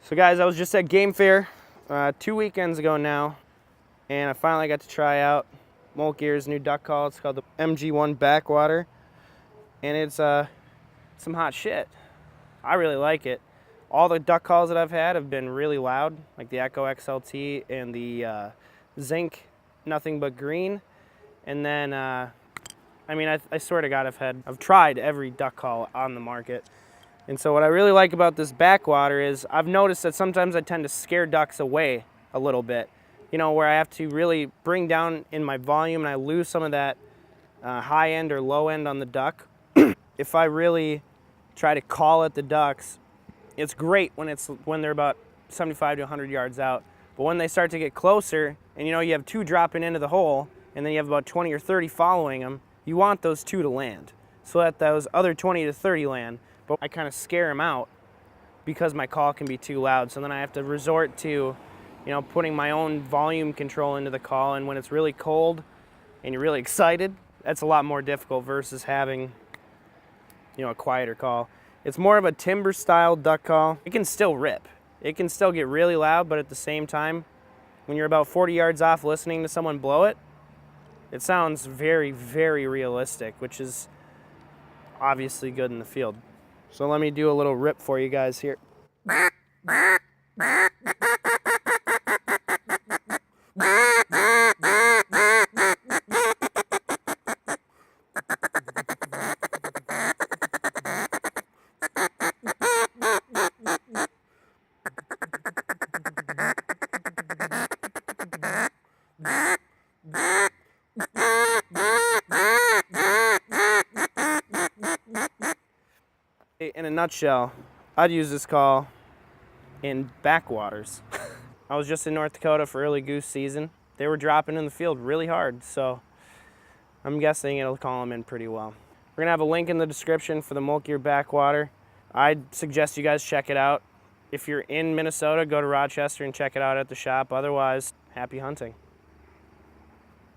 So guys, I was just at Game Fair 2 weekends ago now, and I finally got to try out Molt Gear's new duck call. It's called the MG1 Backwater, and it's some hot shit. I really like it. All the duck calls that I've had have been really loud, like the Echo XLT and the Zinc Nothing But Green. And then, I swear to God, I've tried every duck call on the market. And so what I really like about this Backwater is I've noticed that sometimes I tend to scare ducks away a little bit. You know, where I have to really bring down in my volume and I lose some of that high end or low end on the duck. If I really try to call at the ducks, it's great when they're about 75 to 100 yards out. But when they start to get closer, and you know you have two dropping into the hole, and then you have about 20 or 30 following them, you want those two to land, so that those other 20 to 30 land. But I kind of scare them out because my call can be too loud. So then I have to resort to, you know, putting my own volume control into the call. And when it's really cold and you're really excited, that's a lot more difficult versus having, you know, a quieter call. It's more of a timber style duck call. It can still rip. It can still get really loud, but at the same time, when you're about 40 yards off listening to someone blow it, it sounds very, very realistic, which is obviously good in the field. So let me do a little rip for you guys here. In a nutshell, I'd use this call in backwaters. I was just in North Dakota for early goose season. They were dropping in the field really hard, so I'm guessing it'll call them in pretty well. We're gonna have a link in the description for the Molt Gear Backwater. I'd suggest you guys check it out. If you're in Minnesota, go to Rochester and check it out at the shop. Otherwise, happy hunting.